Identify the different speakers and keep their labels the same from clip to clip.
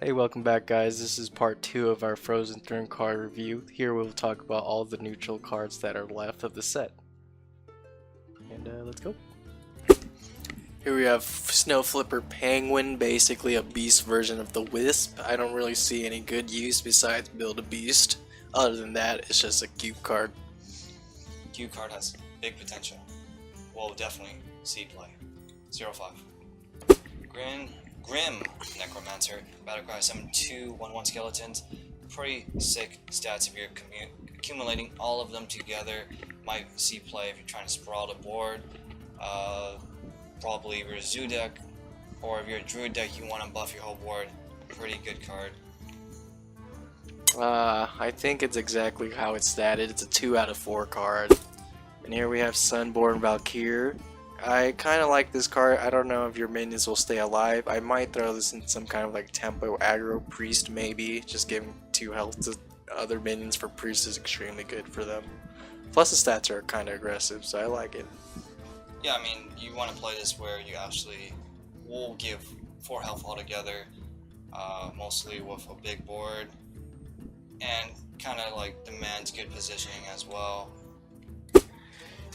Speaker 1: Hey, welcome back guys. This is part 2 of our Frozen Throne card review. Here we'll talk about all the neutral cards that are left of the set. And let's go. Here we have Snow Flipper Penguin, basically a beast version of the Wisp. I don't really see any good use besides build a beast. Other than that, it's just a cute card.
Speaker 2: Q card has big potential. We'll definitely see play. 0-5. Grim Necromancer. Battlecry summon 2 1/1 skeletons. Pretty sick stats if you're accumulating all of them together. Might see play if you're trying to sprawl the board. Probably your zoo deck, or if you're a druid deck, you want to buff your whole board. Pretty good card.
Speaker 1: I think it's exactly how it's statted. It's a 2 out of 4 card. And here we have Sunborn Valkyr. I kind of like this card. I don't know if your minions will stay alive. I might throw this in some kind of like tempo aggro priest maybe. Just giving 2 health to other minions for priest is extremely good for them. Plus the stats are kind of aggressive, so I like it.
Speaker 2: Yeah, I mean, you want to play this where you actually will give 4 health altogether, mostly with a big board, and kind of like demands good positioning as well.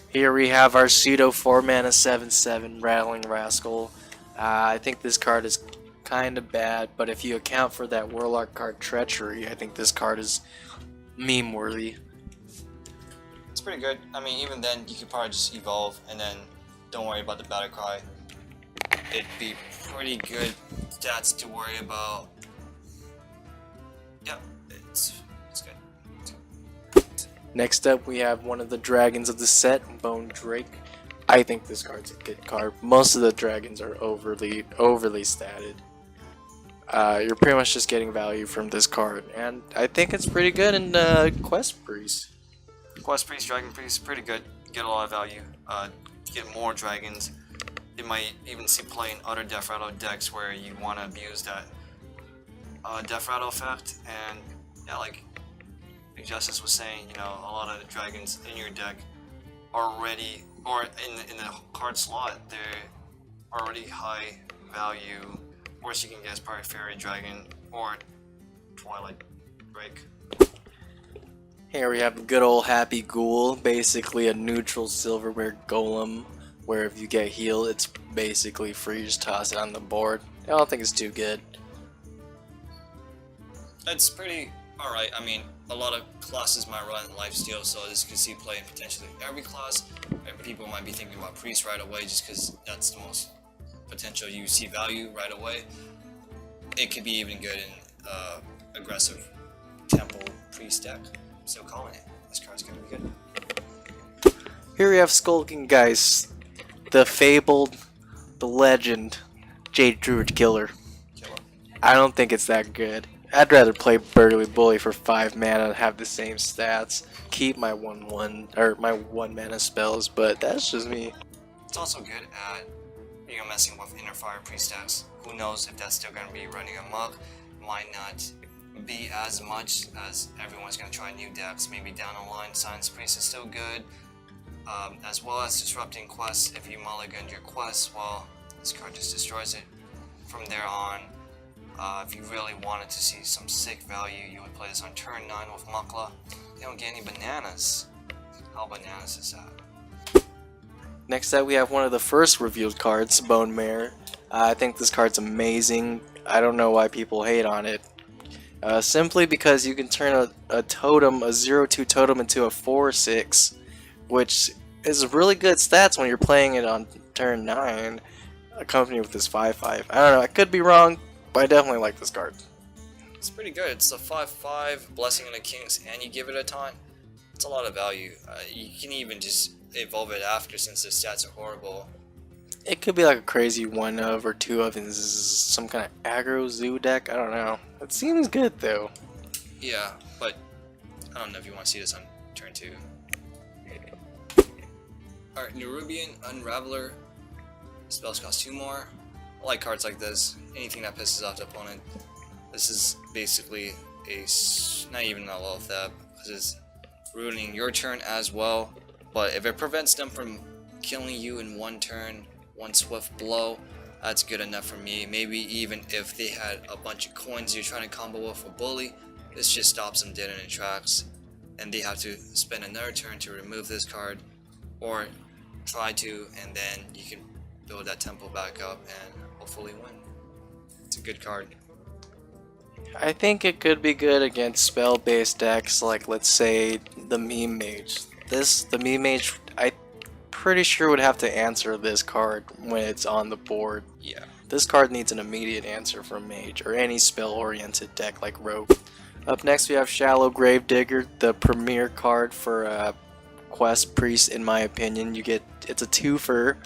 Speaker 1: Here we have our pseudo 4-mana 7/7 Rattling Rascal. I think this card is kind of bad, but if you account for that Warlock card Treachery, I think this card is meme worthy.
Speaker 2: It's pretty good. I mean, even then, you could probably just evolve and then don't worry about the battle cry. It'd be pretty good stats to worry about. Yep, it's good.
Speaker 1: Next up, we have one of the dragons of the set, Bone Drake. I think this card's a good card. Most of the dragons are overly statted. You're pretty much just getting value from this card, and I think it's pretty good in Quest Priest.
Speaker 2: Quest Priest, Dragon Priest, pretty good. Get a lot of value. Get more dragons. It might even see play in other Death Rattle decks where you want to abuse that Death Rattle effect. And yeah, like Justice was saying, you know, a lot of the dragons in your deck are already, or in the card slot, they're already high value. Worst you can get is probably Fairy Dragon or Twilight Drake.
Speaker 1: Here we have a good old Happy Ghoul, basically a neutral silverware golem, where if you get healed, it's basically free to just toss it on the board. I don't think it's too good.
Speaker 2: It's pretty alright. I mean, a lot of classes might run lifesteal, so this could see play in potentially every class. People might be thinking about Priest right away just because that's the most potential you see value right away. It could be even good in aggressive Temple Priest deck. Still calling it. This card's gonna be good.
Speaker 1: Here we have Skulking Geist, the fabled, the legend, Jade Druid Killer.
Speaker 2: Killer.
Speaker 1: I don't think it's that good. I'd rather play Burly Bully for 5 mana and have the same stats. Keep my 1/1 or my 1 mana spells, but that's just me.
Speaker 2: It's also good at messing with Inner Fire Priest decks. Who knows if that's still gonna be running amok? Might not be as much as everyone's gonna try new decks. Maybe down the line, Science Priest is still good. As well as disrupting quests. If you mulligan your quests, well, this card just destroys it. From there on, if you really wanted to see some sick value, you would play this on turn 9 with Mukla. You don't get any bananas. How bananas is that?
Speaker 1: Next up, we have one of the first revealed cards, Bone Mare. I think this card's amazing. I don't know why people hate on it. Simply because you can turn a totem, a 0/2 totem, into a 4/6, which is really good stats when you're playing it on turn 9, accompanied with this 5/5. I don't know, I could be wrong, but I definitely like this card.
Speaker 2: It's pretty good. It's a 5/5 Blessing of the Kings, and you give it a taunt. It's a lot of value. You can even just evolve it after since the stats are horrible.
Speaker 1: It could be like a crazy 1 of or 2 of in some kind of aggro zoo deck. I don't know. It seems good though.
Speaker 2: Yeah, but I don't know if you want to see this on turn 2. Alright, Nerubian Unraveler. Spells cost 2 more. I like cards like this. Anything that pisses off the opponent. This is basically not even a low thab, because it's ruining your turn as well. But if it prevents them from killing you in 1 turn, 1 swift blow, That's good enough for me. Maybe even if they had a bunch of coins you're trying to combo with a bully, this just stops them dead in their tracks, and they have to spend another turn to remove this card, or try to, and then you can build that tempo back up and hopefully win. It's a good card.
Speaker 1: I think it could be good against spell-based decks, like let's say the Meme Mage. The Meme Mage, I'm pretty sure would have to answer this card when it's on the board.
Speaker 2: Yeah.
Speaker 1: This card needs an immediate answer from Mage, or any spell-oriented deck like Rogue. Up next we have Shallow Gravedigger, the premier card for Quest Priest in my opinion. It's a twofer.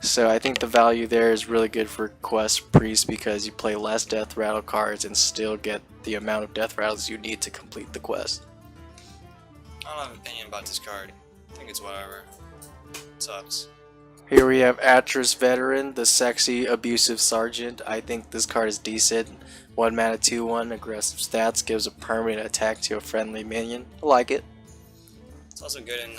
Speaker 1: So I think the value there is really good for Quest Priest because you play less Death Rattle cards and still get the amount of Death Rattles you need to complete the quest.
Speaker 2: I don't have an opinion about this card. I think it's whatever. It sucks.
Speaker 1: Here we have Atris Veteran, the sexy abusive sergeant. I think this card is decent. 1 mana 2/1 aggressive stats, gives a permanent attack to a friendly minion. I like it.
Speaker 2: It's also good in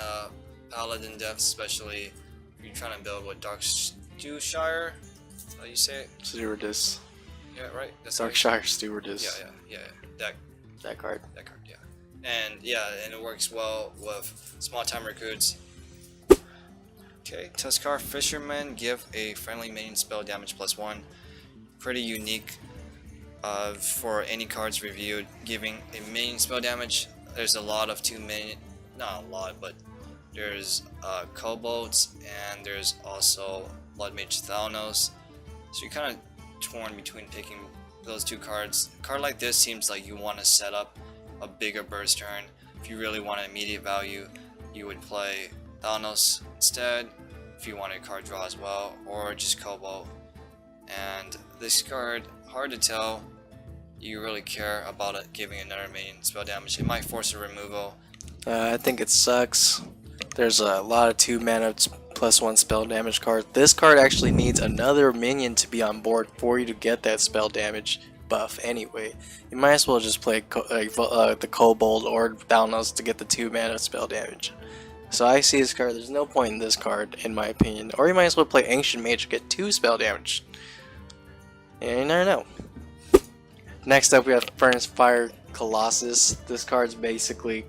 Speaker 2: Paladin decks, especially if you're trying to build with Darkshire. That's how you say it?
Speaker 1: Stewardess.
Speaker 2: Yeah, right? That's
Speaker 1: Darkshire Stewardess.
Speaker 2: Yeah.
Speaker 1: That card.
Speaker 2: Yeah. And it works well with small time recruits. Okay, Tuskar Fisherman, give a friendly minion spell damage +1. Pretty unique for any cards reviewed. Giving a minion spell damage, there's a lot of 2 minion, not a lot, but there's Kobolds and there's also Blood Mage Thalnos. So you're kind of torn between picking those 2 cards. A card like this seems like you want to set up a bigger burst turn. If you really want an immediate value, you would play Thalnos instead, if you want a card draw as well, or just Kobold. And this card, hard to tell you really care about it giving another minion spell damage. It might force a removal.
Speaker 1: I think it sucks. There's a lot of 2 mana +1 spell damage cards. This card actually needs another minion to be on board for you to get that spell damage buff anyway. You might as well just play the Kobold or Thalnos to get the 2 mana spell damage. So I see this card, there's no point in this card in my opinion. Or you might as well play Ancient Mage to get 2 spell damage. And you never know. Next up we have Furnace Fire Colossus. This card's basically,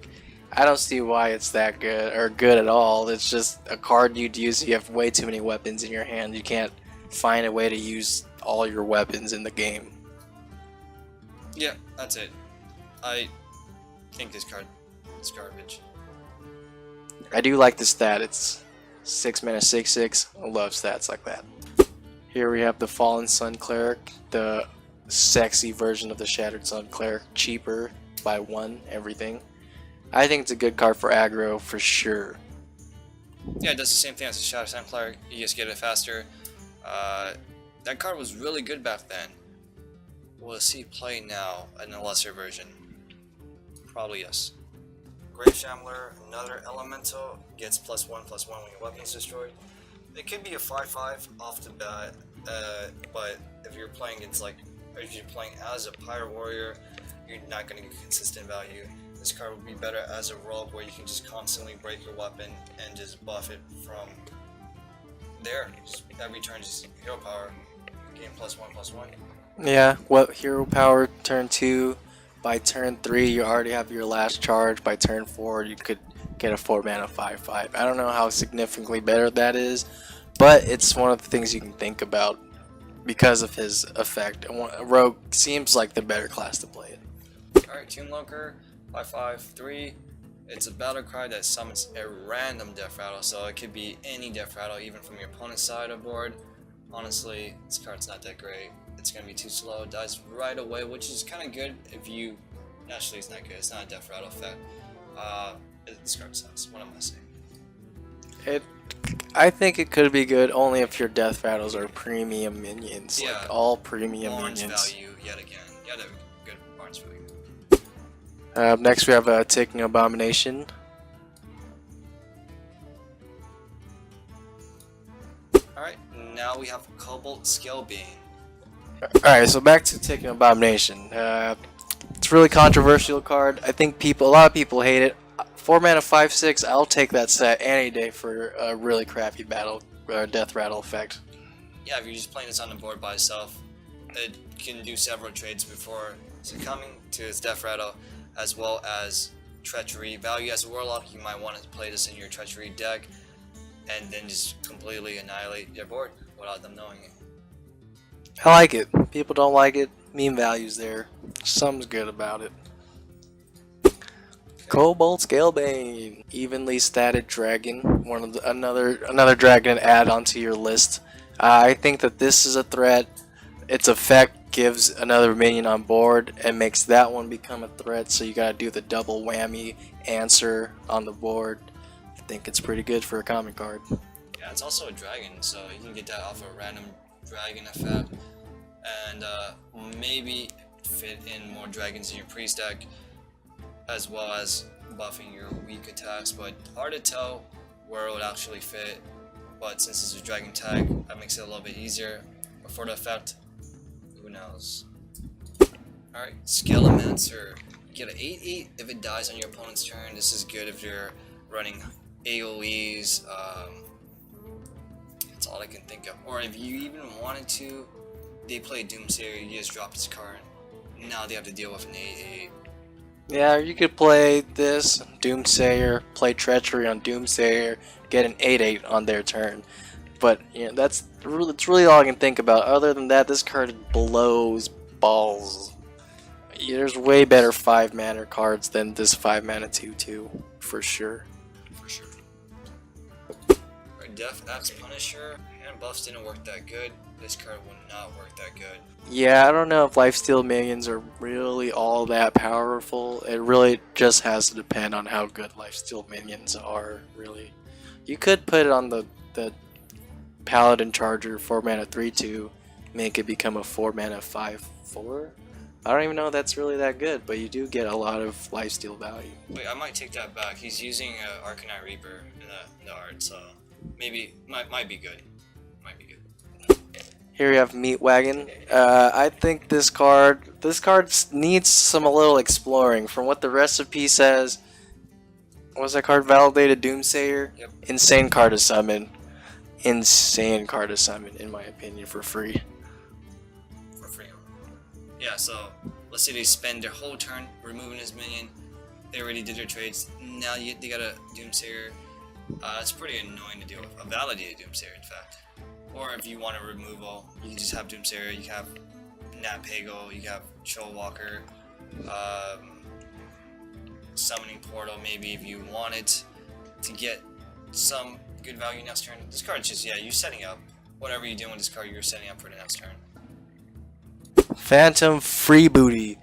Speaker 1: I don't see why it's that good or good at all. It's just a card you'd use if you have way too many weapons in your hand. You can't find a way to use all your weapons in the game.
Speaker 2: Yeah, that's it. I think this card is garbage.
Speaker 1: I do like the stat. It's 6 mana 6/6. I love stats like that. Here we have the Fallen Sun Cleric, the sexy version of the Shattered Sun Cleric, cheaper by 1 everything. I think it's a good card for aggro for sure.
Speaker 2: Yeah, it does the same thing as the Shattered Sun Cleric. You just get it faster. That card was really good back then. Will it see play now in a lesser version? Probably yes. Grave Shambler, another elemental, gets +1/+1 when your weapon's destroyed. It could be a 5/5 off the bat, but if you're playing against if you're playing as a Pyre Warrior, you're not going to get consistent value. This card would be better as a rogue where you can just constantly break your weapon and just buff it from there. Just every turn, just hero power, gain +1/+1.
Speaker 1: Yeah, what hero power turn 2. By turn 3 you already have your last charge. By turn 4 you could get a 4 mana 5/5. I don't know how significantly better that is, but it's one of the things you can think about because of his effect. Rogue seems like the better class to play it.
Speaker 2: Alright, Tomb Lurker, 5/5/3. It's a battle cry that summons a random death rattle, so it could be any death rattle, even from your opponent's side of board. Honestly, this card's not that great. It's gonna be too slow, dies right away, which is kind of good if you. Naturally, it's not good. It's not a death rattle effect. This card sucks. What am I saying?
Speaker 1: I think it could be good only if your death rattles are premium minions,
Speaker 2: Yeah,
Speaker 1: like all premium
Speaker 2: Barnes
Speaker 1: minions.
Speaker 2: value yet again. You had a good Barnes value.
Speaker 1: Next we have a Ticking Abomination.
Speaker 2: Alright, now we have Cobalt Scale Being.
Speaker 1: Alright, so back to Ticking Abomination. It's a really controversial card. I think a lot of people hate it. 4 mana 5/6, I'll take that set any day for a really crappy death rattle effect.
Speaker 2: yeah, if you're just playing this on the board by itself, it can do several trades before succumbing to its Death Rattle, as well as Treachery. Value as a Warlock, you might want to play this in your Treachery deck, and then just completely annihilate their board without them knowing it.
Speaker 1: I like it. People don't like it. Meme value's there. Something's good about it. Cobalt Scalebane, evenly statted dragon. One of the, another dragon to add onto your list. I think that this is a threat. Its effect gives another minion on board and makes that one become a threat. So you gotta do the double whammy answer on the board. I think it's pretty good for a common card.
Speaker 2: Yeah, it's also a dragon, so you can get that off a random dragon effect, and maybe fit in more dragons in your priest deck, as well as buffing your weak attacks, but hard to tell where it would actually fit. But since it's a dragon tag, that makes it a little bit easier. But for the effect, who knows? Alright, Scalemancer. You get an 8/8 if it dies on your opponent's turn. This is good if you're running AoEs. That's all I can think of. Or if you even wanted to, they play Doomsayer, you just drop this card. Now they have to deal with an 8/8.
Speaker 1: Yeah, you could play this, Doomsayer, play Treachery on Doomsayer, get an 8/8 on their turn. But you know, that's really all I can think about. Other than that, this card blows balls. There's way better 5-mana cards than this 5-mana 2/2, for sure.
Speaker 2: For sure. Our Death Axe Punisher, and buffs didn't work that good. This card will not work that good.
Speaker 1: Yeah, I don't know if lifesteal minions are really all that powerful. It really just has to depend on how good lifesteal minions are, really. You could put it on the Paladin Charger 4-mana 3/2, make it become a 4-mana 5/4. I don't even know if that's really that good, but you do get a lot of lifesteal value.
Speaker 2: Wait, I might take that back. He's using Arcanite Reaper in the art, so maybe might be good. Might be good.
Speaker 1: Here we have Meat Wagon. I think this card needs a little exploring. From what the recipe says, what was that card? Validated Doomsayer?
Speaker 2: Yep.
Speaker 1: Insane card to summon. Insane card to summon, in my opinion, for free.
Speaker 2: For free. Yeah, so let's say they spend their whole turn removing his minion. They already did their trades. Now they got a Doomsayer. It's pretty annoying to deal with. A validated Doomsayer, in fact. Or if you want a removal, you can just have Doomsayer, you can have Nat Pago, you can have Troll Walker, Summoning Portal, maybe if you wanted to get some good value next turn. This card's just, yeah, you're setting up. Whatever you're doing with this card, you're setting up for the next turn.
Speaker 1: Phantom Freebooty.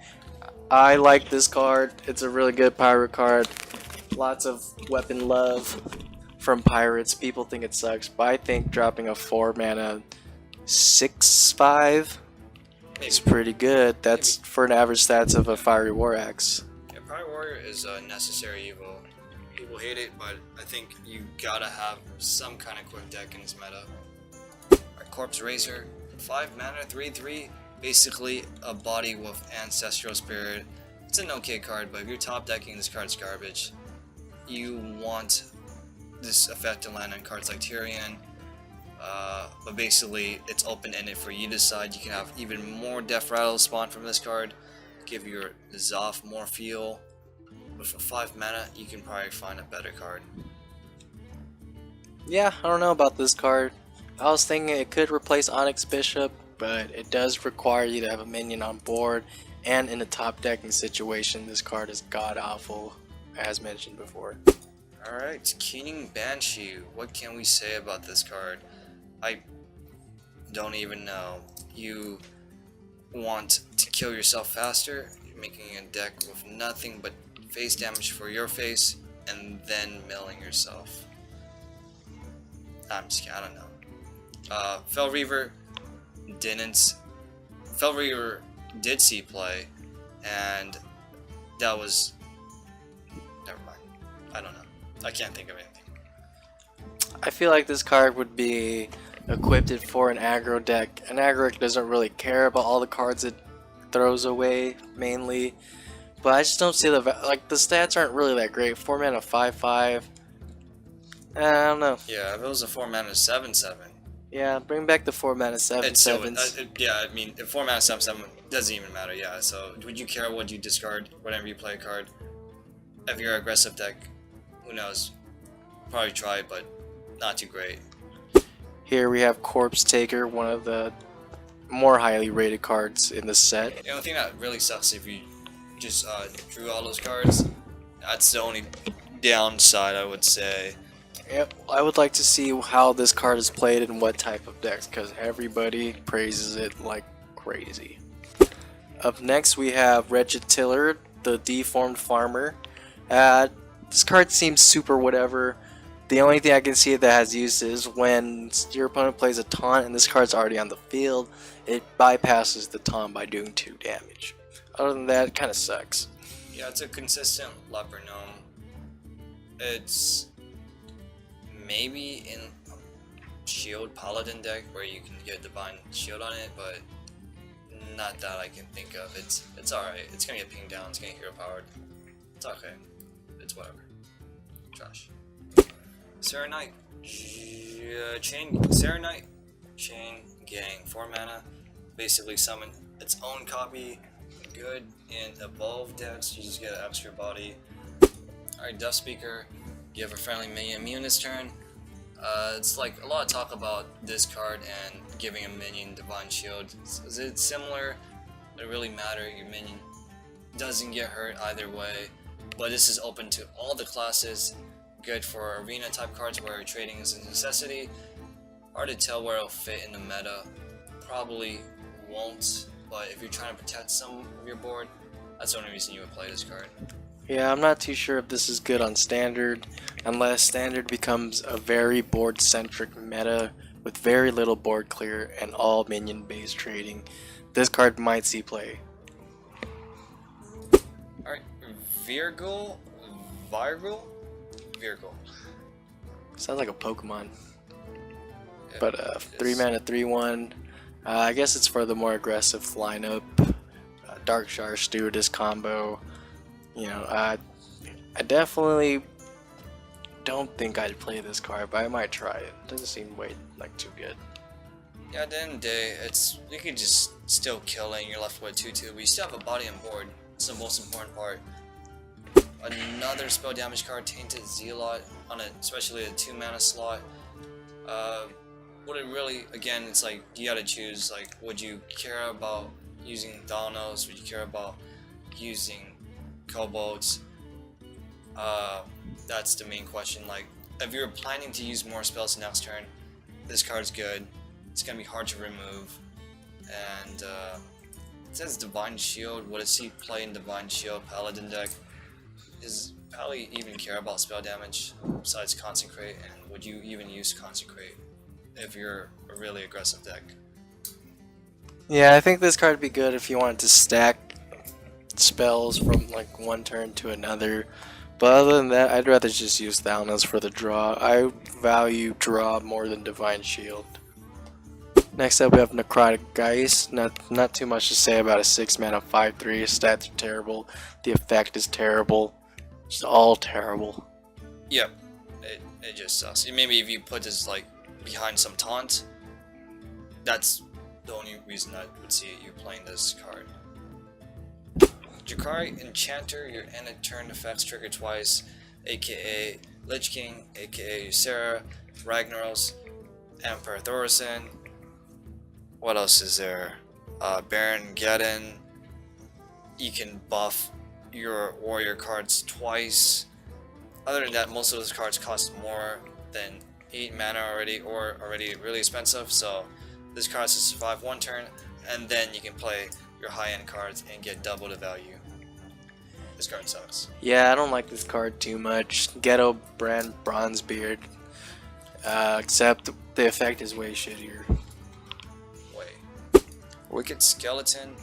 Speaker 1: I like this card. It's a really good pirate card. Lots of weapon love from pirates. People think it sucks, but I think dropping a 4-mana 6/5 is pretty good. That's for an average stats of a Fiery War Axe.
Speaker 2: Yeah, Pirate Warrior is a necessary evil. People hate it, but I think you gotta have some kind of quick deck in this meta. Our Corpse Razor, 5 mana, 3/3, basically a body with Ancestral Spirit. It's an okay card, but if you're top decking, this card's garbage. You want this effect to land on cards like Tyrion, but basically it's open-ended for you to decide. You can have even more Death Rattle spawn from this card, give your Zoth more feel, but for 5 mana you can probably find a better card.
Speaker 1: Yeah, I don't know about this card. I was thinking it could replace Onyx Bishop, but it does require you to have a minion on board, and in a top decking situation this card is god-awful, as mentioned before.
Speaker 2: Alright, Keening Banshee. What can we say about this card? I don't even know. You want to kill yourself faster, you're making a deck with nothing but face damage for your face, and then milling yourself. I'm just kidding, I don't know. Fel Reaver did see play, and that was... never mind. I don't know. I can't think of anything.
Speaker 1: I feel like this card would be equipped for an aggro deck. An aggro deck doesn't really care about all the cards it throws away, mainly. But I just don't see the stats aren't really that great. 4 mana 5/5. I don't know.
Speaker 2: Yeah, if it was a 4 mana 7/7,
Speaker 1: Yeah, bring back the 4 mana 7
Speaker 2: It's so
Speaker 1: sevens.
Speaker 2: yeah. I mean, if 4 mana 7/7 doesn't even matter. Yeah. So would you care what you discard whenever you play a card? If you're an aggressive deck, who knows? Probably try, but not too great.
Speaker 1: Here we have Corpse Taker, one of the more highly rated cards in the set.
Speaker 2: The only thing that really sucks if you just drew all those cards. That's the only downside, I would say.
Speaker 1: Yep, I would like to see how this card is played in what type of decks, because everybody praises it like crazy. Up next we have Wretched Tiller, the Deformed Farmer. This card seems super whatever. The only thing I can see that has use is when your opponent plays a taunt and this card's already on the field, it bypasses the taunt by doing 2 damage. Other than that, it kind of sucks.
Speaker 2: Yeah, it's a consistent leper gnome. It's maybe in a shield paladin deck where you can get divine shield on it, but not that I can think of. It's alright. It's gonna get pinged down. It's gonna get hero powered. It's okay. It's whatever. Trash. Serenite. Serenite Chain Gang. 4 mana. Basically summon its own copy. Good in evolved decks. You just get an extra body. Alright, Death Speaker. Give a friendly minion immune this turn. It's like a lot of talk about this card and giving a minion Divine Shield. Is it similar? Does it really matter? Your minion doesn't get hurt either way. But this is open to all the classes. Good for arena type cards where trading is a necessity. Hard to tell where it'll fit in the meta. Probably won't, but if you're trying to protect some of your board, that's the only reason you would play this card.
Speaker 1: Yeah, I'm not too sure if this is good on Standard, unless Standard becomes a very board-centric meta with very little board clear and all minion-based trading. This card might see play.
Speaker 2: Alright, Virgil? Virgil.
Speaker 1: Sounds like a Pokemon.
Speaker 2: Yeah,
Speaker 1: But
Speaker 2: it
Speaker 1: 3
Speaker 2: is.
Speaker 1: mana 3/1. I guess it's for the more aggressive lineup. Darkshire Stewardess combo. You know, I definitely don't think I'd play this card, but I might try it. Doesn't seem like too good.
Speaker 2: Yeah, at the end of the day, you can just still kill it and you're left with 2/2, but you still have a body on board. It's the most important part. Another spell damage card, Tainted Zealot, especially a 2 mana slot. Would it really, again, it's like you gotta choose, like, would you care about using Thanos? Would you care about using Kobolds? That's the main question. Like, if you're planning to use more spells next turn, this card's good. It's gonna be hard to remove. And it says Divine Shield. Would it see play in Divine Shield Paladin deck? Does Pally even care about spell damage besides Consecrate? And would you even use Consecrate if you're a really aggressive deck?
Speaker 1: Yeah, I think this card would be good if you wanted to stack spells from like one turn to another. But other than that, I'd rather just use Thalnos for the draw. I value draw more than Divine Shield. Next up we have Necrotic Geist. Not too much to say about a 6 mana 5/3. Stats are terrible. The effect is terrible. It's all terrible.
Speaker 2: Yep, it just sucks. Maybe if you put this like behind some taunt, that's the only reason I would see you playing this card. Jakari Enchanter, your end of turn effects trigger twice, aka Lich King, aka Ysera, Ragnaros, Emperor Thorson. What else is there? Baron Geddon. You can buff your warrior cards twice. Other than that, most of those cards cost more than 8 mana already, or already really expensive, so this card has to survive 1 turn, and then you can play your high-end cards and get double the value. This card sucks.
Speaker 1: Yeah, I don't like this card too much. Ghetto Brand Bronzebeard. Except the effect is way shittier.
Speaker 2: Wicked Skeleton,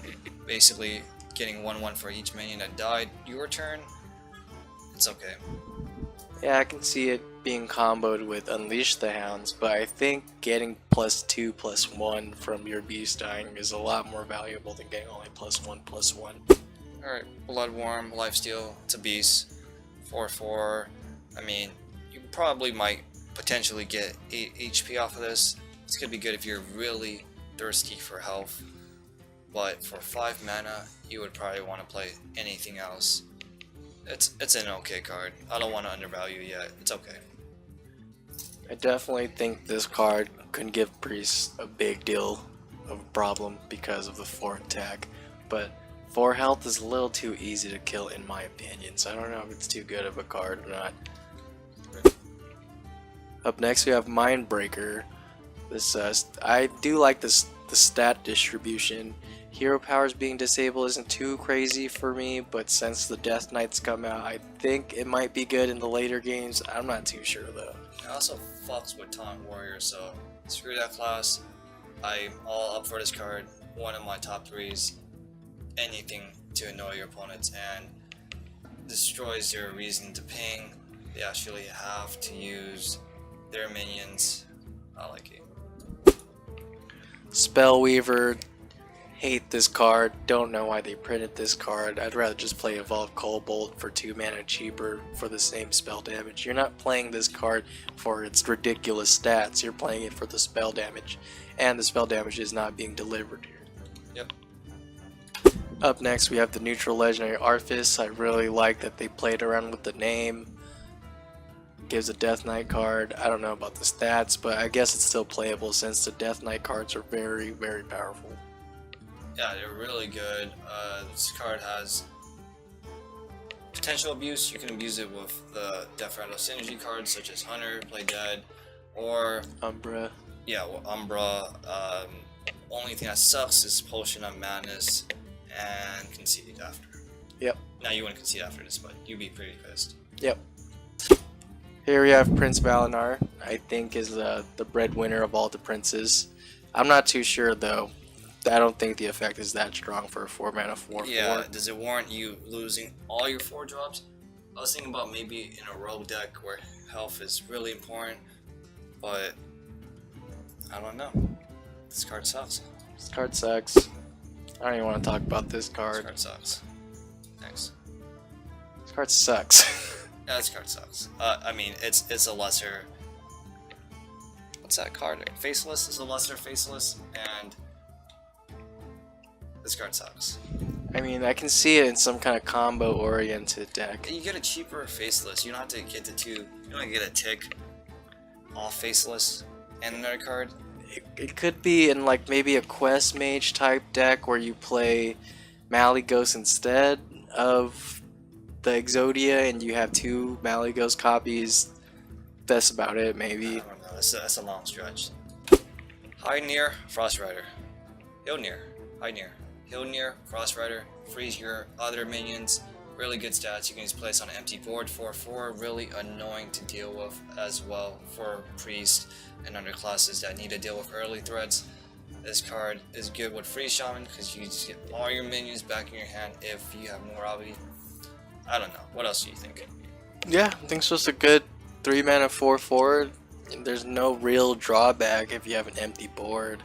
Speaker 2: basically getting 1/1 for each minion that died your turn. It's okay.
Speaker 1: Yeah, I can see it being comboed with Unleash the Hounds, but I think getting +2/+1 from your beast dying is a lot more valuable than getting only +1/+1.
Speaker 2: Alright, Bloodworm, Lifesteal, it's a beast. 4/4. I mean, you probably might potentially get 8 HP off of this. This could be good if you're really thirsty for health, but for 5 mana, you would probably want to play anything else. It's an okay card. I don't want to undervalue it yet. It's okay.
Speaker 1: I definitely think this card can give priests a big deal of a problem because of the 4 attack, but 4 health is a little too easy to kill in my opinion, so I don't know if it's too good of a card or not. Up next we have Mindbreaker. This I do like the stat distribution. Hero powers being disabled isn't too crazy for me, but since the Death Knights come out, I think it might be good in the later games. I'm not too sure though.
Speaker 2: I also fucks with Taunt Warrior, so screw that class. I'm all up for this card. One of my top 3s. Anything to annoy your opponents and destroys their reason to ping. They actually have to use their minions. I like it.
Speaker 1: Spellweaver, hate this card. Don't know why they printed this card. I'd rather just play Evolve Cobalt for 2 mana cheaper for the same spell damage. You're not playing this card for its ridiculous stats. You're playing it for the spell damage, and the spell damage is not being delivered here.
Speaker 2: Yep.
Speaker 1: Up next we have the neutral legendary Arthas. I really like that they played around with the name. Gives a Death Knight card. I don't know about the stats, but I guess it's still playable since the Death Knight cards are very, very powerful.
Speaker 2: Yeah, they're really good. This card has potential abuse. You can abuse it with the Death Rattle synergy cards such as Hunter, Play Dead, or
Speaker 1: Umbra.
Speaker 2: Yeah, well, Umbra. Only thing that sucks is Potion of Madness and Concede after.
Speaker 1: Yep.
Speaker 2: Now you wouldn't concede after this, but you'd be pretty pissed.
Speaker 1: Yep. Here we have Prince Valinar. I think is the breadwinner of all the princes. I'm not too sure though. I don't think the effect is that strong for a 4 mana 4/4.
Speaker 2: Yeah, does it warrant you losing all your 4 drops? I was thinking about maybe in a rogue deck where health is really important, but I don't know. This card sucks.
Speaker 1: This card sucks. I don't even want to talk about this
Speaker 2: This
Speaker 1: card.
Speaker 2: card sucks. Thanks.
Speaker 1: This card sucks.
Speaker 2: Yeah, this card sucks. I mean, it's a lesser. What's that card? Faceless is a lesser Faceless, and this card sucks.
Speaker 1: I mean, I can see it in some kind of combo-oriented deck.
Speaker 2: You get a cheaper Faceless. You don't have to get the 2. You don't have to get a tick, all Faceless, and another card.
Speaker 1: It could be in like maybe a Quest Mage type deck where you play Malygos instead of the Exodia and you have 2 Malygos copies. That's about it, maybe.
Speaker 2: I don't know. That's a long stretch. Highnir, Frost Rider. Hilnir, Highnir. Hilnir, Frost Rider. Freeze your other minions. Really good stats. You can just place on an empty board 4/4. Really annoying to deal with as well for priests and other classes that need to deal with early threats. This card is good with Freeze Shaman because you just get all your minions back in your hand if you have Morality. I don't know. What else do you think?
Speaker 1: Yeah, I think it's just a good 3 mana 4/4. There's no real drawback if you have an empty board.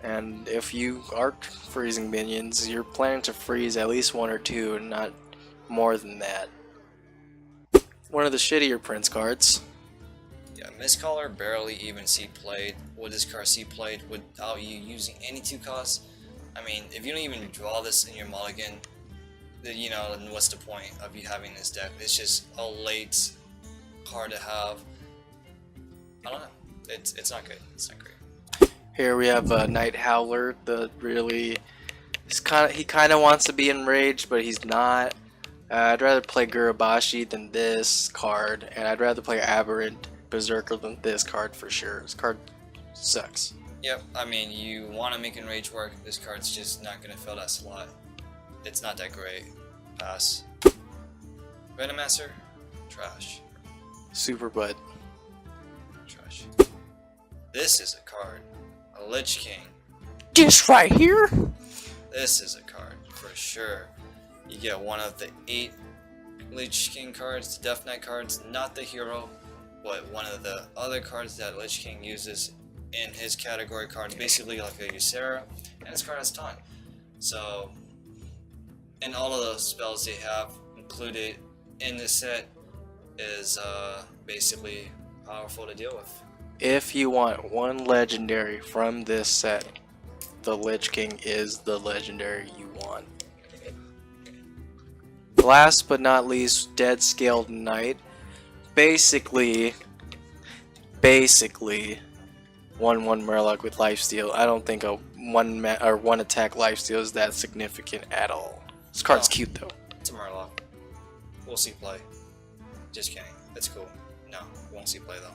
Speaker 1: And if you are freezing minions, you're planning to freeze at least 1 or 2, and not more than that. One of the shittier Prince cards.
Speaker 2: Yeah, Mistcaller barely even see played. Would this card see played without you using any 2 costs? I mean, if you don't even draw this in your mulligan, then, you know, then what's the point of you having this deck? It's just a late card to have. I don't know. It's not good. It's not great.
Speaker 1: Here we have Night Howler. He kind of wants to be enraged, but he's not. I'd rather play Gurabashi than this card, and I'd rather play Aberrant Berserker than this card for sure. This card sucks.
Speaker 2: Yep, I mean, you want to make enrage work. This card's just not going to fill that slot. It's not that great. Pass. Venomancer? Trash.
Speaker 1: Super butt.
Speaker 2: Trash. This is a card. A Lich King.
Speaker 1: This right here?
Speaker 2: This is a card, for sure. You get one of the 8 Lich King cards, the Death Knight cards, not the hero, but one of the other cards that Lich King uses in his category cards, basically like a Ysera, and this card has Taunt. So, and all of those spells they have included in this set is basically powerful to deal with.
Speaker 1: If you want one legendary from this set, the Lich King is the legendary you want. Last but not least, Dead Scaled Knight. Basically 1/1 Murloc with lifesteal. I don't think a one attack lifesteal is that significant at all. This card's cute though.
Speaker 2: It's a Murloc. We'll see play. Just kidding. It's cool. No, won't see play though.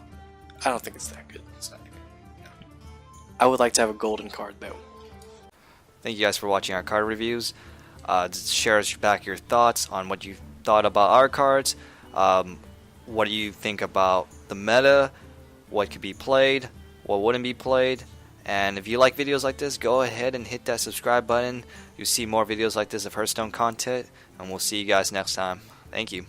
Speaker 1: I don't think it's that good.
Speaker 2: It's not good. No.
Speaker 1: I would like to have a golden card though.
Speaker 2: Thank you guys for watching our card reviews. Just share us back your thoughts on what you thought about our cards. What do you think about the meta? What could be played? What wouldn't be played? And if you like videos like this, go ahead and hit that subscribe button. You'll see more videos like this of Hearthstone content. And we'll see you guys next time. Thank you.